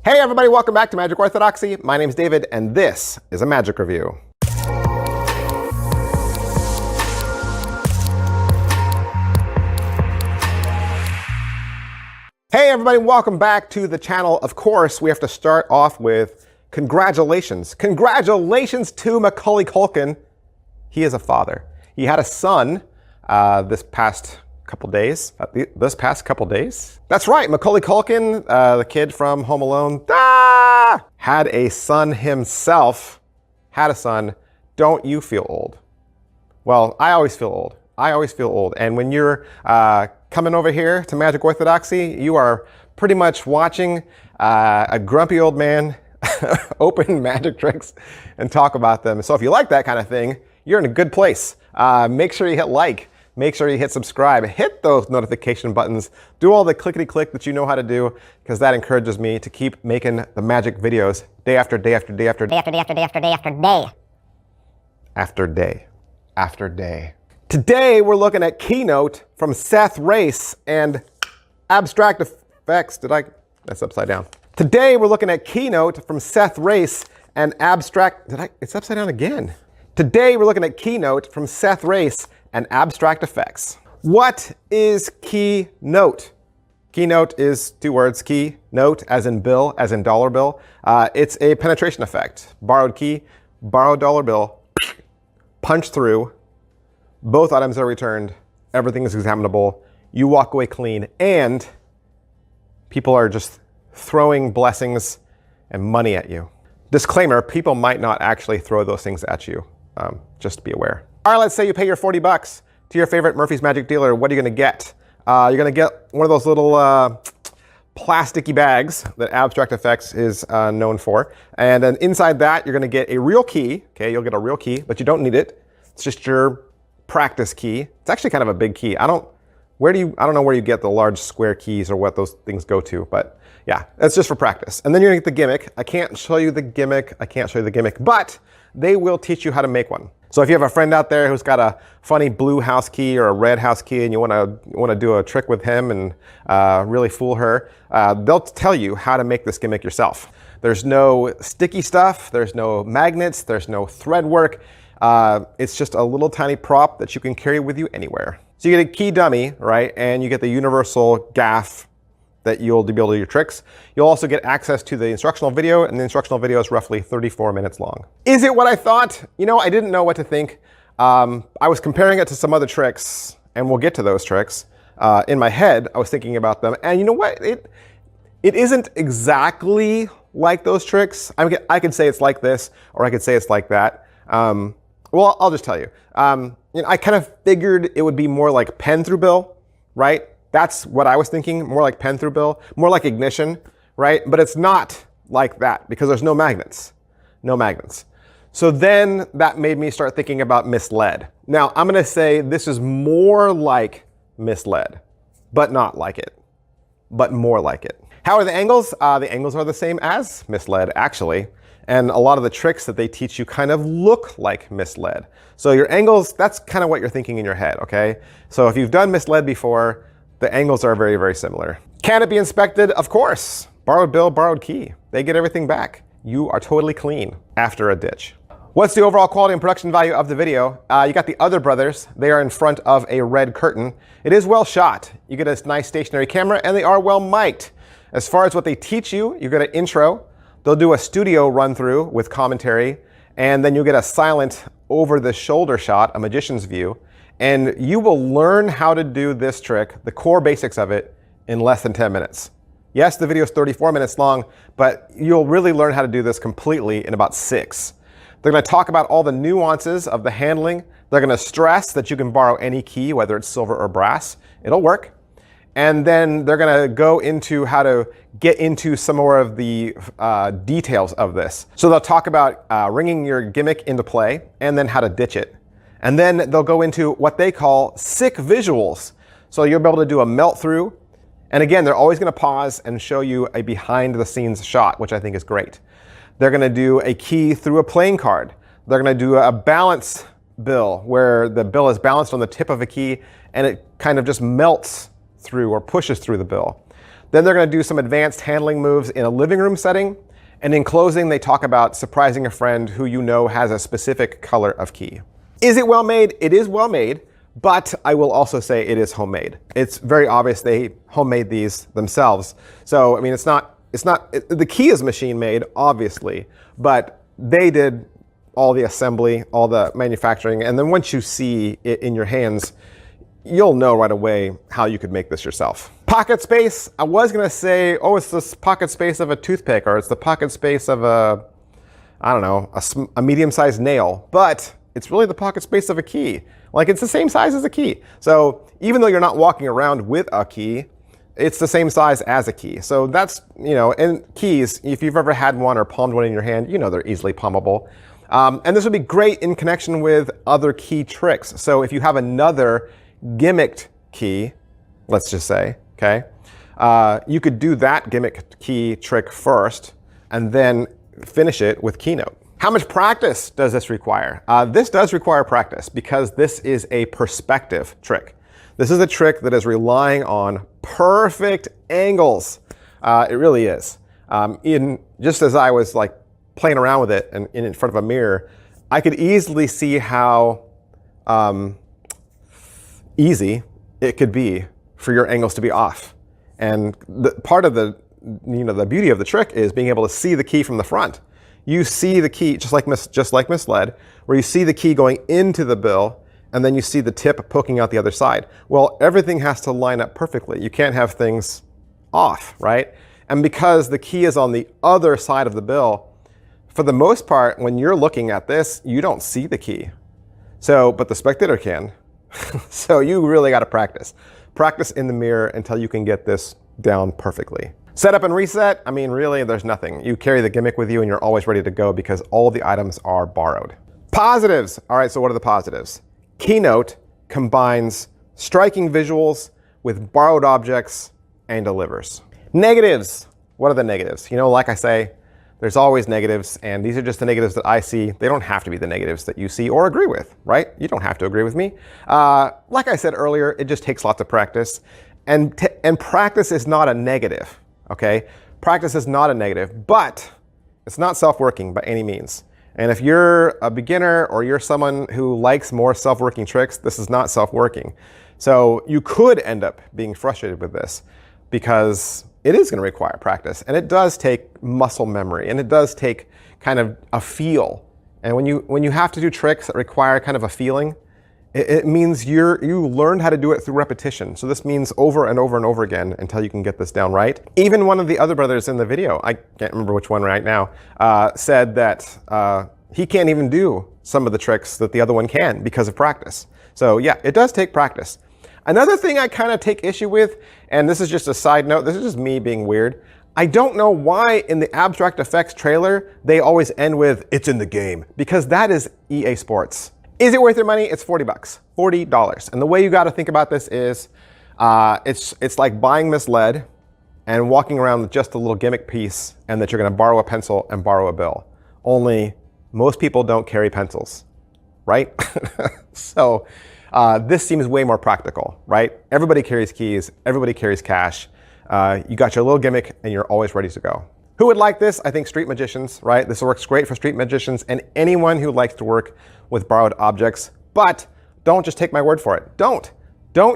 Hey everybody, welcome back to Magic Orthodoxy. My name's David, and this is a Magic Review. Hey everybody, welcome back to the channel. Of course, we have to start off with congratulations. Congratulations to Macaulay Culkin. He is a father. He had a son this past couple days. That's right, Macaulay Culkin, the kid from Home Alone, had a son himself. Don't you feel old? Well, I always feel old. And when you're coming over here to Magic Orthodoxy, you are pretty much watching a grumpy old man open magic tricks and talk about them. So if you like that kind of thing, you're in a good place. Make sure you hit like. Make sure you hit subscribe, hit those notification buttons, do all the clickety-click that you know how to do, because that encourages me to keep making the magic videos day after day after day after day after day after day after day after day. After day after day. Today we're looking at Keynote from Seth Race and Abstract Effects. That's upside down. Today we're looking at Keynote from Seth Race and Abstract, it's upside down again. Today we're looking at Keynote from Seth Race and Abstract Effects. What is Keynote? Keynote is two words, key, note, as in bill, as in dollar bill. It's a penetration effect. Borrowed key, borrowed dollar bill, punch through, both items are returned, everything is examinable, you walk away clean, and people are just throwing blessings and money at you. Disclaimer, people might not actually throw those things at you. Just be aware. All right, let's say you pay your 40 bucks to your favorite Murphy's Magic dealer. What are you gonna get? You're gonna get one of those little plasticky bags that Abstract Effects is known for. And then inside that, you're gonna get a real key. Okay, you'll get a real key, but you don't need it. It's just your practice key. It's actually kind of a big key. I don't know where you get the large square keys or what those things go to, but yeah, that's just for practice. And then you're gonna get the gimmick. I can't show you the gimmick, but they will teach you how to make one. So if you have a friend out there who's got a funny blue house key or a red house key and you wanna do a trick with him and really fool her, they'll tell you how to make this gimmick yourself. There's no sticky stuff, there's no magnets, there's no thread work. It's just a little tiny prop that you can carry with you anywhere. So you get a key dummy, right? And you get the universal gaff that you'll be able to do your tricks. You'll also get access to the instructional video, and the instructional video is roughly 34 minutes long. Is it what I thought? You know, I didn't know what to think. I was comparing it to some other tricks, and we'll get to those tricks. In my head, I was thinking about them, and you know what? It isn't exactly like those tricks. I could say it's like this, or I could say it's like that. Well, I'll just tell you. You know, I kind of figured it would be more like pen through bill, right? That's what I was thinking, more like pen through bill, more like ignition, right? But it's not like that because there's no magnets. No magnets. So then that made me start thinking about misled. Now, I'm gonna say this is more like misled, but not like it, but more like it. How are the angles? The angles are the same as misled, actually. And a lot of the tricks that they teach you kind of look like misled. So your angles, that's kind of what you're thinking in your head, okay? So if you've done misled before, the angles are very, very similar. Can it be inspected? Of course. Borrowed bill, borrowed key. They get everything back. You are totally clean after a ditch. What's the overall quality and production value of the video? You got the other brothers. They are in front of a red curtain. It is well shot. You get a nice stationary camera, and they are well mic'd. As far as what they teach you, you get an intro. They'll do a studio run through with commentary, and then you'll get a silent over the shoulder shot, a magician's view. And you will learn how to do this trick, the core basics of it, in less than 10 minutes. Yes, the video is 34 minutes long, but you'll really learn how to do this completely in about 6. They're gonna talk about all the nuances of the handling. They're gonna stress that you can borrow any key, whether it's silver or brass. It'll work. And then they're gonna go into how to get into some more of the details of this. So they'll talk about ringing your gimmick into play and then how to ditch it. And then they'll go into what they call sick visuals. So you'll be able to do a melt through. And again, they're always gonna pause and show you a behind the scenes shot, which I think is great. They're gonna do a key through a playing card. They're gonna do a balance bill where the bill is balanced on the tip of a key and it kind of just melts through or pushes through the bill. Then they're going to do some advanced handling moves in a living room setting. And in closing, they talk about surprising a friend who you know has a specific color of key. Is it well made? It is well made, but I will also say it is homemade. It's very obvious they homemade these themselves. So, I mean, the key is machine made, obviously, but they did all the assembly, all the manufacturing. And then once you see it in your hands, you'll know right away how you could make this yourself. Pocket space, I was gonna say, oh, it's the pocket space of a toothpick, or it's the pocket space of a medium-sized nail, but it's really the pocket space of a key. Like, it's the same size as a key. So even though you're not walking around with a key, it's the same size as a key. So that's, and keys, if you've ever had one or palmed one in your hand, they're easily palmable. And this would be great in connection with other key tricks. So if you have another gimmicked key, let's just say, okay, you could do that gimmick key trick first and then finish it with Keynote. How much practice does this require? This does require practice because this is a perspective trick. This is a trick that is relying on perfect angles. It really is. Just as I was like playing around with it and in front of a mirror, I could easily see how easy it could be for your angles to be off. And part of the beauty of the trick is being able to see the key from the front. You see the key, just like misled, where you see the key going into the bill, and then you see the tip poking out the other side. Well, everything has to line up perfectly. You can't have things off, right? And because the key is on the other side of the bill, for the most part, when you're looking at this, you don't see the key. But the spectator can. So you really got to practice. Practice in the mirror until you can get this down perfectly. Setup and reset, I mean, really, there's nothing. You carry the gimmick with you and you're always ready to go because all the items are borrowed. Positives. All right, so what are the positives? Keynote combines striking visuals with borrowed objects and delivers. Negatives. What are the negatives? Like I say, there's always negatives, and these are just the negatives that I see. They don't have to be the negatives that you see or agree with, right? You don't have to agree with me. Like I said earlier, it just takes lots of practice. And practice is not a negative, okay? Practice is not a negative, but it's not self-working by any means. And if you're a beginner or you're someone who likes more self-working tricks, this is not self-working. So you could end up being frustrated with this because it is going to require practice, and it does take muscle memory, and it does take kind of a feel. And when you have to do tricks that require kind of a feeling, it means you learned how to do it through repetition. So this means over and over and over again until you can get this down right. Even one of the other brothers in the video, I can't remember which one right now, said that he can't even do some of the tricks that the other one can because of practice. So yeah, it does take practice. Another thing I kind of take issue with, and this is just a side note, this is just me being weird. I don't know why in the Abstract Effects trailer, they always end with, it's in the game, because that is EA Sports. Is it worth your money? It's $40, $40. And the way you got to think about this is, it's like buying misled and walking around with just a little gimmick piece and that you're going to borrow a pencil and borrow a bill. Only most people don't carry pencils, right? So this seems way more practical, right? Everybody carries keys. Everybody carries cash. You got your little gimmick and you're always ready to go. Who would like this? I think street magicians, right? This works great for street magicians and anyone who likes to work with borrowed objects. But don't just take my word for it. Don't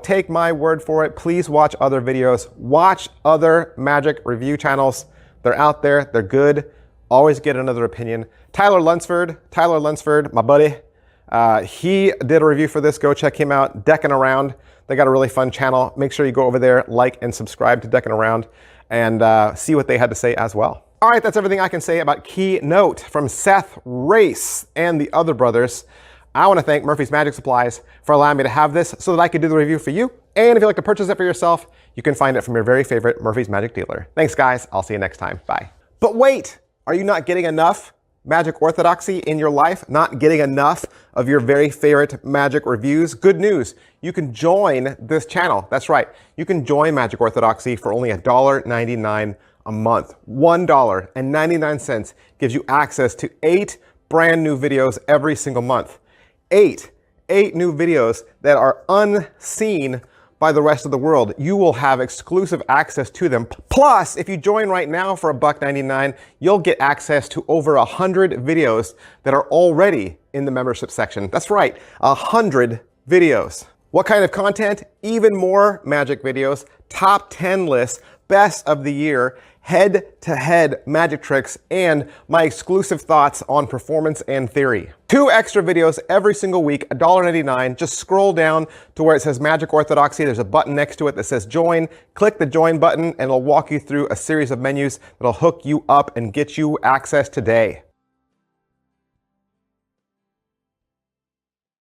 take my word for it. Please watch other videos. Watch other magic review channels. They're out there. They're good. Always get another opinion. Tyler Lunsford, my buddy, he did a review for this. Go check him out. Decking Around. They got a really fun channel. Make sure you go over there, like and subscribe to Decking Around, and see what they had to say as well. All right, that's everything I can say about Keynote from Seth Race and the other brothers. I want to thank Murphy's Magic Supplies for allowing me to have this so that I could do the review for you. And if you'd like to purchase it for yourself, you can find it from your very favorite Murphy's Magic dealer. Thanks, guys. I'll see you next time. Bye. But wait, are you not getting enough magic orthodoxy in your life? Not getting enough of your very favorite magic reviews? Good news. You can join this channel. That's right. You can join Magic Orthodoxy for only $1.99 a month. $1.99 gives you access to 8 brand new videos every single month. 8 new videos that are unseen by the rest of the world. You will have exclusive access to them. Plus, if you join right now for $1.99, you'll get access to over 100 videos that are already in the membership section. That's right, 100 videos. What kind of content? Even more magic videos, top 10 lists, best of the year, head-to-head magic tricks, and my exclusive thoughts on performance and theory. 2 extra videos every single week, $1.99. Just scroll down to where it says Magic Orthodoxy. There's a button next to it that says join. Click the join button and it'll walk you through a series of menus that'll hook you up and get you access today.